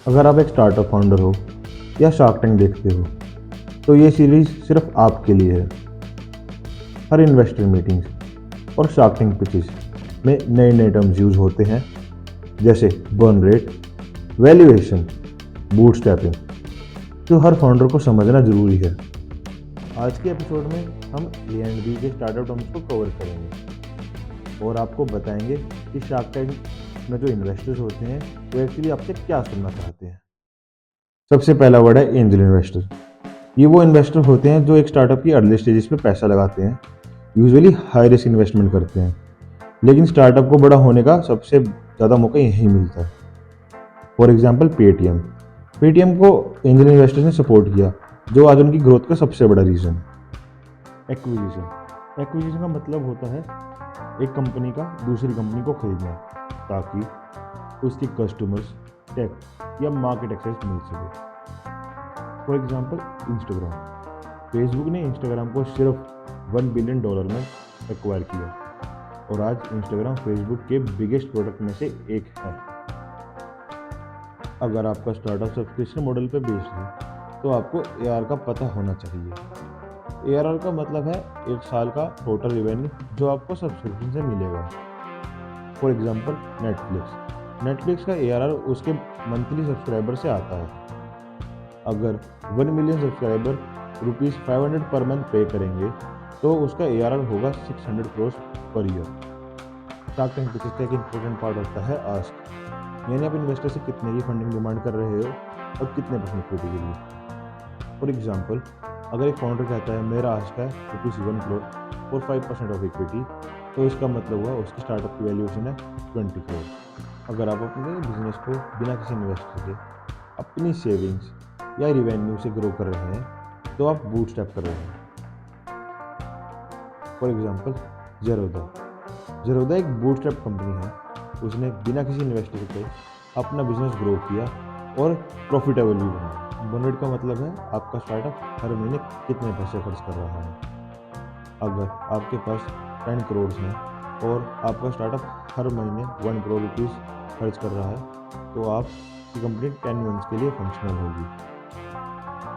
अगर आप एक स्टार्टअप फाउंडर हो या शार्क टैंक देखते हो तो ये सीरीज सिर्फ आपके लिए है। हर इन्वेस्टर मीटिंग्स और शार्क टैंक पिचेस में नए नए टर्म्स यूज होते हैं, जैसे बर्न रेट, वैल्यूएशन, बूटस्ट्रैपिंग, जो हर फाउंडर को समझना जरूरी है। आज के एपिसोड में हम A&B के स्टार्टअप टर्म्स को कवर करेंगे और आपको बताएंगे कि शार्क टैंक में जो इन्वेस्टर्स होते हैं वो एक्चुअली आपसे क्या सुनना चाहते हैं। सबसे पहला वर्ड है एंजल इन्वेस्टर। ये वो इन्वेस्टर होते हैं जो एक स्टार्टअप की अर्ली स्टेजेस पे पैसा लगाते हैं, यूजुअली हाई रिस्क इन्वेस्टमेंट करते हैं, लेकिन स्टार्टअप को बड़ा होने का सबसे ज़्यादा मौका यहीं मिलता है। For example Paytm. पेटीएम को एंजल इन्वेस्टर्स ने सपोर्ट किया, जो आज उनकी ग्रोथ का सबसे बड़ा रीज़न। एक्विजिशन। एक्विजिशन का मतलब होता है एक कंपनी का दूसरी कंपनी को खरीदना, ताकि उसकी कस्टमर्स, टेक या मार्केट एक्सेस मिल सके। For example Instagram. फेसबुक ने इंस्टाग्राम को सिर्फ $1 बिलियन में एक्वायर किया और आज इंस्टाग्राम फेसबुक के बिगेस्ट प्रोडक्ट में से एक है। अगर आपका स्टार्टअप सब्सक्रिप्शन मॉडल पे बेस्ड है तो आपको ARR का पता होना चाहिए। ARR का मतलब है एक साल का टोटल रेवेन्यू जो आपको सब्सक्रिप्शन से मिलेगा। फॉर एग्जाम्पल नेटफ्लिक्स का ARR उसके मंथली सब्सक्राइबर से आता है। अगर 1 मिलियन सब्सक्राइबर ₹500 पर मंथ पे करेंगे तो उसका ARR होगा 600 crore per year. Shark tank pitches का एक इंपॉर्टेंट पार्ट होता है आस्क, यानी आप इन्वेस्टर से कितने की फंडिंग डिमांड कर रहे हो और कितने परसेंट इक्विटी के लिए। फॉर एग्जाम्पल, अगर एक फाउंडर कहता है मेरा आस्क है ₹1 करोड़ और 5% ऑफ इक्विटी, तो इसका मतलब हुआ उसकी स्टार्टअप की वैल्यूएशन है 20 करोड़। अगर आप अपने बिजनेस को बिना किसी इन्वेस्टर के अपनी सेविंग्स या रिवेन्यू से ग्रो कर रहे हैं तो आप बूटस्ट्रैप कर रहे हैं। फॉर एग्जांपल ज़ेरोधा एक बूटस्ट्रैप कंपनी है। उसने बिना किसी इन्वेस्टर के अपना बिजनेस ग्रो किया और प्रॉफिटेबल भी बना। बर्न रेट का मतलब है आपका स्टार्टअप हर महीने कितने पैसे खर्च कर रहा है। अगर आपके पास 10 करोड़ हैं और आपका स्टार्टअप हर महीने 1 करोड़ रुपीज़ खर्च कर रहा है तो आपकी कंपनी 10 मंथ्स के लिए फंक्शनल होगी।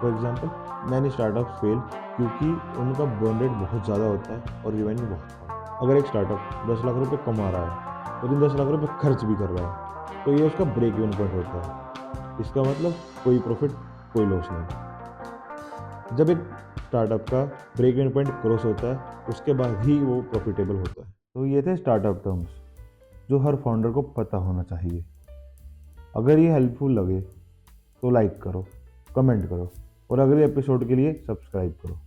For example, many startup fail क्योंकि उनका बर्न रेट बहुत ज़्यादा होता है और रिवेन्यू बहुत कम। अगर एक स्टार्टअप 10 लाख रुपए कमा रहा है और इन 10 लाख रुपए खर्च भी कर रहा है तो ये उसका ब्रेक इवन पॉइंट होता है। इसका मतलब कोई प्रॉफिट कोई लॉस नहीं। जब एक स्टार्टअप का ब्रेक इवन पॉइंट क्रॉस होता है उसके बाद ही वो प्रॉफिटेबल होता है। तो ये थे स्टार्टअप टर्म्स जो हर फाउंडर को पता होना चाहिए। अगर ये हेल्पफुल लगे तो लाइक करो, कमेंट करो और अगले एपिसोड के लिए सब्सक्राइब करो।